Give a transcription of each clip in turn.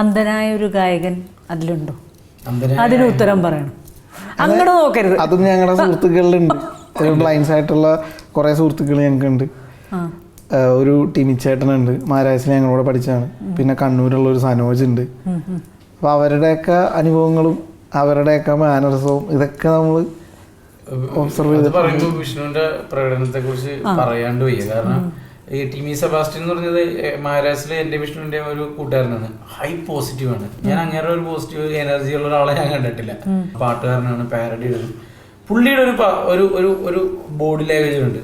അന്ധനായ ഒരു ഗായകൻ അതിലുണ്ടോ? അതിന് ഉത്തരം പറയണം, അങ്ങോട്ട് നോക്കരുത്. അതും ഞങ്ങളുടെ സുഹൃത്തുക്കളിലുണ്ട്. ബ്ലൈൻഡ്സ് ആയിട്ടുള്ള കുറേ സുഹൃത്തുക്കൾ ഞങ്ങൾക്കുണ്ട്. ഒരു ടിനിച്ചേട്ടനുണ്ട്, മാരായസിൽ ഞങ്ങളോട് പഠിച്ചതാണ്. പിന്നെ കണ്ണൂരുള്ള ഒരു സനോജ് ഉണ്ട്. അപ്പോൾ അവരുടെയൊക്കെ അനുഭവങ്ങളും അവരുടെയൊക്കെ മാനറിസവും ഇതൊക്കെ നമ്മൾ ഒബ്സർവ് ചെയ്ത് പറയുമ്പോൾ വിഷ്ണുവിന്റെ പ്രകടനത്തെ കുറിച്ച് പറയാണ്ട് വയ്യ. കാരണം ഈ ടിമി സെബാസ്റ്റ്യൻ എന്ന് പറഞ്ഞത് മഹാരാഷ്ട്രയിലെ എൻ്റെ വിഷ്ണുവിന്റെ ഒരു കൂട്ടുകാരനാണ്. ഹൈ പോസിറ്റീവ് ആണ്. ഞാൻ അങ്ങനെ ഒരു പോസിറ്റീവ് എനർജി ഉള്ള ഒരാളെ ഞാൻ കണ്ടിട്ടില്ല. പാട്ടുകാരനാണ്, പാരഡി എഴുതും. പുള്ളിയുടെ ഒരു ബോഡി ലാംഗ്വേജ് ഉണ്ട്,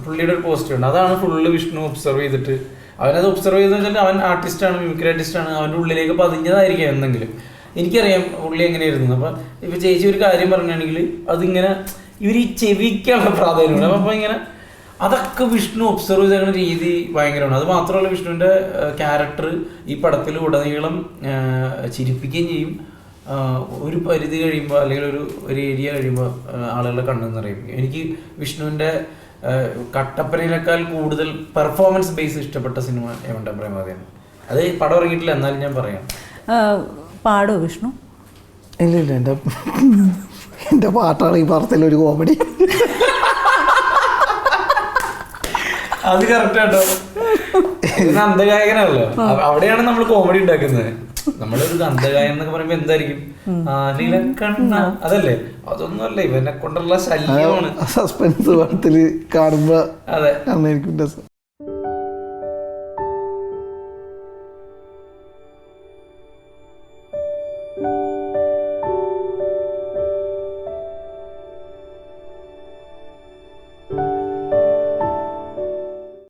പുള്ളിയുടെ ഒരു പോസിറ്റീവ് ഉണ്ട്. അതാണ് ഫുള്ള് വിഷ്ണു ഒബ്സർവ് ചെയ്തിട്ട് അവനത് ഒബ്സർവ് ചെയ്തെന്ന് വെച്ചാൽ അവൻ ആർട്ടിസ്റ്റാണ്, മിമിക്രി ആർട്ടിസ്റ്റാണ്. അവൻ്റെ ഉള്ളിലേക്ക് പതിഞ്ഞതായിരിക്കാം എന്തെങ്കിലും. എനിക്കറിയാം പുള്ളി എങ്ങനെയായിരുന്നു. അപ്പം ഇപ്പൊ ചേച്ചി ഒരു കാര്യം പറഞ്ഞാണെങ്കിൽ അതിങ്ങനെ ഇവർ ഈ ചെവിക്കാനുള്ള പ്രാധാന്യമാണ്. അപ്പം ഇങ്ങനെ അതൊക്കെ വിഷ്ണു ഒബ്സർവ് ചെയ്യുന്ന രീതി ഭയങ്കരമാണ്. അത് മാത്രമല്ല, വിഷ്ണുവിൻ്റെ ക്യാരക്ടർ ഈ പടത്തിൽ ഉടനീളം ചിരിപ്പിക്കുകയും ചെയ്യും. ഒരു പരിധി കഴിയുമ്പോൾ അല്ലെങ്കിൽ ഒരു ഏരിയ കഴിയുമ്പോൾ ആളുകളുടെ കണ്ണെന്ന് പറയും. എനിക്ക് വിഷ്ണുവിൻ്റെ കട്ടപ്പനയിലേക്കാൾ കൂടുതൽ പെർഫോമൻസ് ബേസ് ഇഷ്ടപ്പെട്ട സിനിമ എവൻ്റെ പ്രേമകഥയാണ്. അത് പടം ഇറങ്ങിയിട്ടില്ല, എന്നാലും ഞാൻ പറയാം. പാടോ വിഷ്ണു? ഇല്ല, എൻ്റെ പാട്ടാണ് ഈ പടത്തിലൊരു കോമഡി. അത് കറക്റ്റ് ആട്ടോ. അന്ധഗായകനാണല്ലോ, അവിടെയാണ് നമ്മൾ കോമഡി ഉണ്ടാക്കുന്നത്. നമ്മളൊരു അന്ധഗായകൻ എന്നൊക്കെ പറയുമ്പോ എന്തായിരിക്കും? നീലക്കണ്ണ അതല്ലേ? അതൊന്നും അല്ല, ഇവനെ കൊണ്ടുള്ള ശല്യമാണ്. സസ്പെൻസ് പടത്തില് കാണുമ്പോ അതെ അന്നായിരിക്കും രസം.